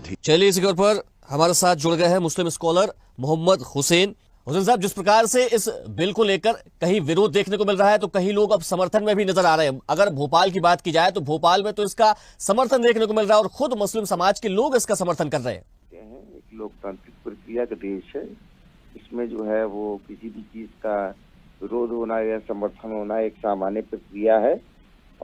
थी। चलिए इसी पर हमारे साथ जुड़ गए हैं मुस्लिम स्कॉलर मोहम्मद हुसैन साहब। जिस प्रकार से इस बिल को लेकर कहीं विरोध देखने को मिल रहा है तो कहीं लोग अब समर्थन में भी नजर आ रहे हैं। अगर भोपाल की बात की जाए तो भोपाल में तो इसका समर्थन देखने को मिल रहा है और खुद मुस्लिम समाज के लोग इसका समर्थन कर रहे हैं। एक लोकतांत्रिक प्रक्रिया का देश है, इसमें जो है वो किसी भी चीज का विरोध होना या समर्थन होना एक सामान्य प्रक्रिया है।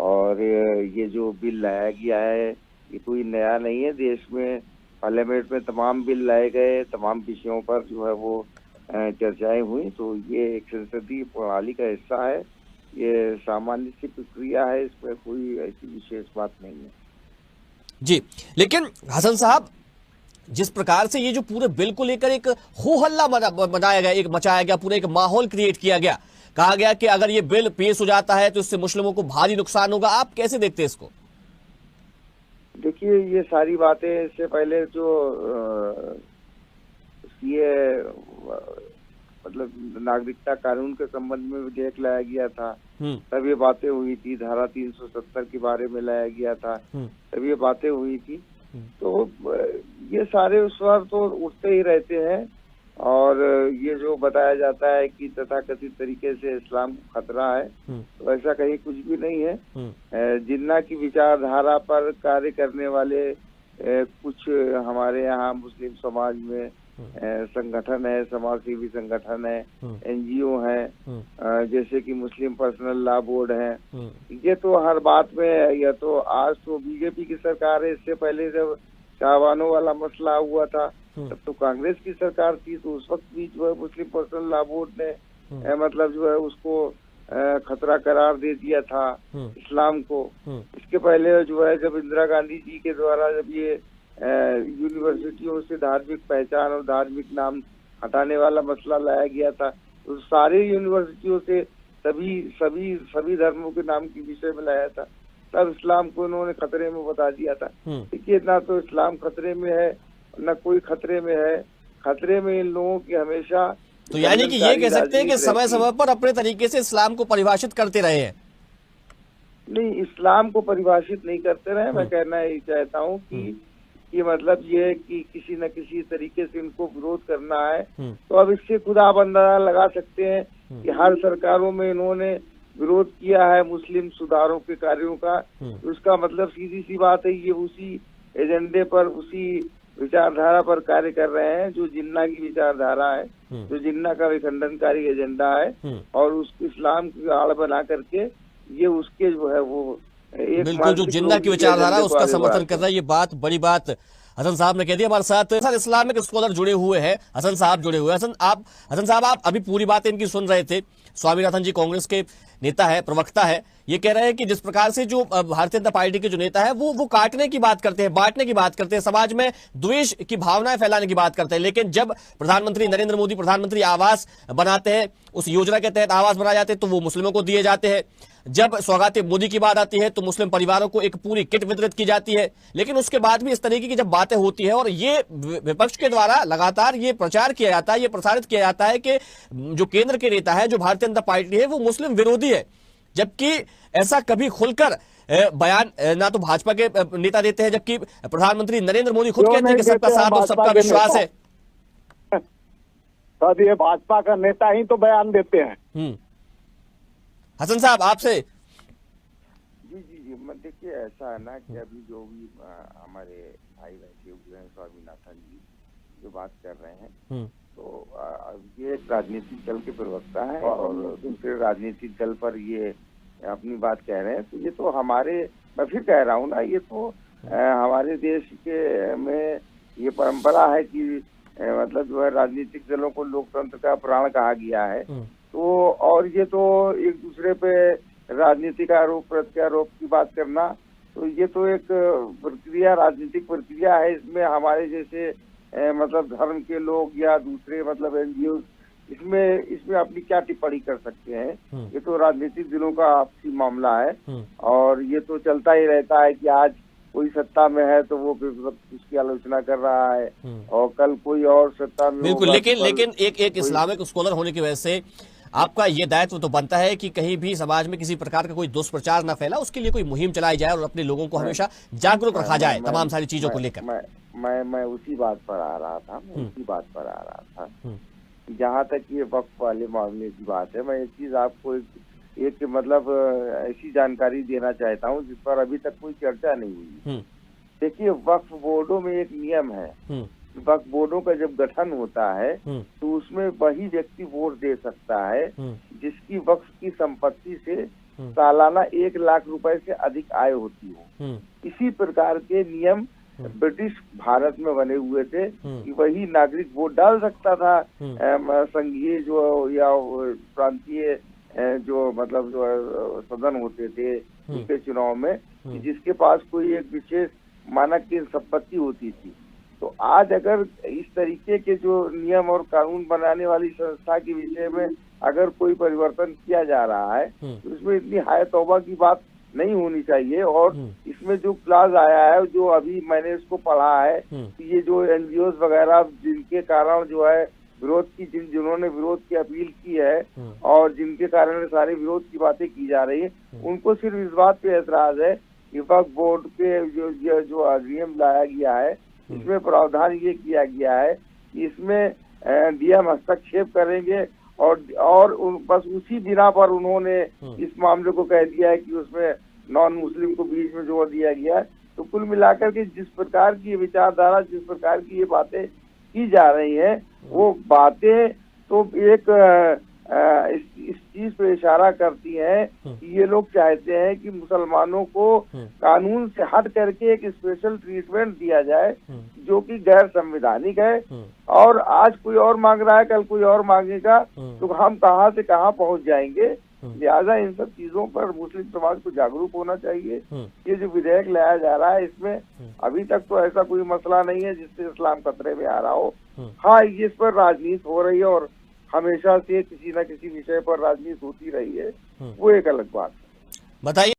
और ये जो बिल लाया गया है ये कोई नया नहीं है। देश में पार्लियामेंट में तमाम बिल लाए गए, तमाम विषयों पर जो है वो चर्चाएं हुई, तो ये एक संसदीय प्रणाली का हिस्सा है। ये सामान्य सी प्रक्रिया है, इसमें कोई ऐसी विशेष बात नहीं है जी। लेकिन हसन साहब, जिस प्रकार से ये जो पूरे बिल को लेकर एक हो हल्ला बनाया गया, एक मचाया गया, पूरा एक माहौल क्रिएट किया गया, कहा गया कि अगर ये बिल पेश हो जाता है तो इससे मुस्लिमों को भारी नुकसान होगा, आप कैसे देखते हैं इसको? देखिए, ये सारी बातें इससे पहले जो ये मतलब नागरिकता कानून के संबंध में विधेयक लाया गया था तब ये बातें हुई थी। धारा 370 के बारे में लाया गया था तब ये बातें हुई थी। तो ये सारे उस वक्त तो उठते ही रहते हैं। और ये जो बताया जाता है कि तथाकथित तरीके से इस्लाम को खतरा है, तो ऐसा कहीं कुछ भी नहीं है। जिन्ना की विचारधारा पर कार्य करने वाले कुछ हमारे यहाँ मुस्लिम समाज में संगठन है, समाज सेवी संगठन है, एनजीओ है, जैसे कि मुस्लिम पर्सनल लॉ बोर्ड है। ये तो हर बात में, या तो आज तो बीजेपी की सरकार है, इससे पहले जब शाहबानों वाला मसला हुआ था तब तो कांग्रेस की सरकार थी, तो उस वक्त भी जो है मुस्लिम पर्सनल लॉ बोर्ड ने मतलब जो है उसको खतरा करार दे दिया था इस्लाम को। इसके पहले जो है जब इंदिरा गांधी जी के द्वारा जब ये यूनिवर्सिटियों से धार्मिक पहचान और धार्मिक नाम हटाने वाला मसला लाया गया था, तो सारे यूनिवर्सिटियों से सभी धर्मों के नाम के विषय में लाया था। तब इस्लाम को उन्होंने खतरे में बता दिया था। देखिए, ना तो इस्लाम खतरे में है न कोई खतरे में है। खतरे में इन लोगों की हमेशा, तो यानी कि ये कह सकते हैं कि समय समय पर अपने तरीके से इस्लाम को परिभाषित करते रहे हैं। नहीं, इस्लाम को परिभाषित नहीं करते रहे। मैं कहना यही चाहता हूँ कि मतलब ये है कि किसी न किसी तरीके से इनको विरोध करना है। तो अब इससे खुद आप अंदाजा लगा सकते हैं कि हर सरकारों में इन्होंने विरोध किया है मुस्लिम सुधारों के कार्यों का। तो उसका मतलब सीधी सी बात है, ये उसी एजेंडे पर, उसी विचारधारा पर कार्य कर रहे हैं जो जिन्ना की विचारधारा है, जो जिन्ना का विखंडनकारी एजेंडा है। और उस इस्लाम की आड़ बना करके ये उसके जो है वो बिल्कुल जो जिन्ना की विचारधारा उसका समर्थन कर रहा है। ये बात, बड़ी बात हसन साहब ने कह दी। हमारे साथ इस्लामिक स्कॉलर जुड़े हुए हैं, हसन साहब जुड़े हुए हैं। हसन साहब, आप अभी पूरी बात इनकी सुन रहे थे। स्वामीनाथन जी कांग्रेस के नेता है, प्रवक्ता है, ये कह रहे हैं कि जिस प्रकार से जो भारतीय जनता पार्टी के जो नेता है वो काटने की बात करते हैं, बांटने की बात करते हैं, समाज में द्वेष की भावनाएं फैलाने की बात करते हैं। लेकिन जब प्रधानमंत्री नरेंद्र मोदी प्रधानमंत्री आवास बनाते हैं, उस योजना के तहत आवास बनाए जाते हैं तो वो मुस्लिमों को दिए जाते हैं। जब सौगात मोदी की बात आती है तो मुस्लिम परिवारों को एक पूरी किट वितरित की जाती है। लेकिन उसके बाद भी इस तरीके की जब बातें होती है और ये विपक्ष के द्वारा लगातार ये प्रचार किया जाता है, ये प्रसारित किया जाता है कि जो केंद्र के नेता है, जो भारतीय जनता पार्टी है, वो मुस्लिम विरोधी है, जबकि ऐसा कभी खुलकर बयान ना तो भाजपा के नेता देते हैं, जबकि प्रधानमंत्री नरेंद्र मोदी खुद कहते हैं कि सबका साथ और सबका विश्वास है। तो ये भाजपा का नेता ही तो बयान देते हैं। हसन साहब, आपसे। जी, देखिए, ऐसा है ना कि अभी जो भी हमारे भाई बैठे हुए हैं स्वामीनाथन जी जो बात कर रहे हैं, तो ये एक राजनीतिक दल के प्रवक्ता है और दूसरे राजनीतिक दल पर ये अपनी बात कह रहे हैं। तो ये तो हमारे, मैं फिर कह रहा हूँ ना, ये तो हमारे देश के में ये परंपरा है कि मतलब जो है राजनीतिक दलों को लोकतंत्र का प्राण कहा गया है। तो और ये तो एक दूसरे पे राजनीतिक आरोप प्रत्यारोप की बात करना, तो ये तो एक प्रक्रिया, राजनीतिक प्रक्रिया है। इसमें हमारे जैसे मतलब धर्म के लोग या दूसरे मतलब एनजीओ इसमें अपनी क्या टिप्पणी कर सकते हैं। ये तो राजनीतिक दलों का आपसी मामला है और ये तो चलता ही रहता है कि आज कोई सत्ता में है तो वो उसकी आलोचना कर रहा है और कल कोई और सत्ता में। बिल्कुल, लेकिन एक इस्लामिक स्कॉलर होने की वजह से आपका ये दायित्व तो बनता है कि कहीं भी समाज में किसी प्रकार का कोई दुष्प्रचार न फैला, उसके लिए कोई मुहिम चलाई जाए और अपने लोगों को हमेशा जागरूक रखा जाए तमाम सारी चीजों को लेकर। मैं उसी बात पर आ रहा था, जहाँ तक ये वक्फ वाले मामले की बात है। मैं एक चीज आपको एक मतलब ऐसी जानकारी देना चाहता हूँ जिस पर अभी तक कोई चर्चा नहीं हुई। देखिए, वक्फ बोर्डों में एक नियम है, वक्फ बोर्डों का जब गठन होता है तो उसमें वही व्यक्ति वोट दे सकता है जिसकी वक्फ की संपत्ति से सालाना 1 लाख रुपए से अधिक आय होती हो। इसी प्रकार के नियम ब्रिटिश भारत में बने हुए थे कि वही नागरिक वोट डाल सकता था संघीय जो या प्रांतीय जो मतलब जो सदन होते थे उनके चुनाव में, जिसके पास कोई एक विशेष मानक की संपत्ति होती थी। तो आज अगर इस तरीके के जो नियम और कानून बनाने वाली संस्था के विषय में अगर कोई परिवर्तन किया जा रहा है तो इसमें इतनी हाय तौबा की बात नहीं होनी चाहिए। और इसमें जो क्लास आया है, जो अभी मैंने इसको पढ़ा है, ये जो एनजीओ वगैरह जिनके कारण जो है विरोध की, जिन्होंने विरोध की अपील की है और जिनके कारण सारे विरोध की बातें की जा रही है, उनको सिर्फ इस बात पे ऐतराज है कि वक्फ बोर्ड के जो अधिनियम लाया गया है इसमें प्रावधान ये किया गया है कि इसमें डीएम हस्तक्षेप करेंगे और बस उसी बिना पर उन्होंने इस मामले को कह दिया है कि उसमें नॉन मुस्लिम को बीच में जोड़ दिया गया है। तो कुल मिलाकर के जिस प्रकार की विचारधारा, जिस प्रकार की ये बातें की जा रही हैं, वो बातें तो एक इस चीज पे इशारा करती हैं कि ये लोग चाहते हैं कि मुसलमानों को कानून से हट करके एक स्पेशल ट्रीटमेंट दिया जाए जो कि गैर संवैधानिक है। और आज कोई और मांग रहा है, कल कोई और मांगेगा, तो हम कहाँ से कहाँ पहुँच जाएंगे। लिहाजा इन सब चीजों पर मुस्लिम समाज को जागरूक होना चाहिए। ये जो विधेयक लाया जा रहा है इसमें अभी तक तो ऐसा कोई मसला नहीं है जिससे इस्लाम खतरे में आ रहा हो। हाँ, इस पर राजनीति हो रही है और हमेशा से किसी न किसी विषय पर राजनीति होती रही है, वो एक अलग बात है। बताइए।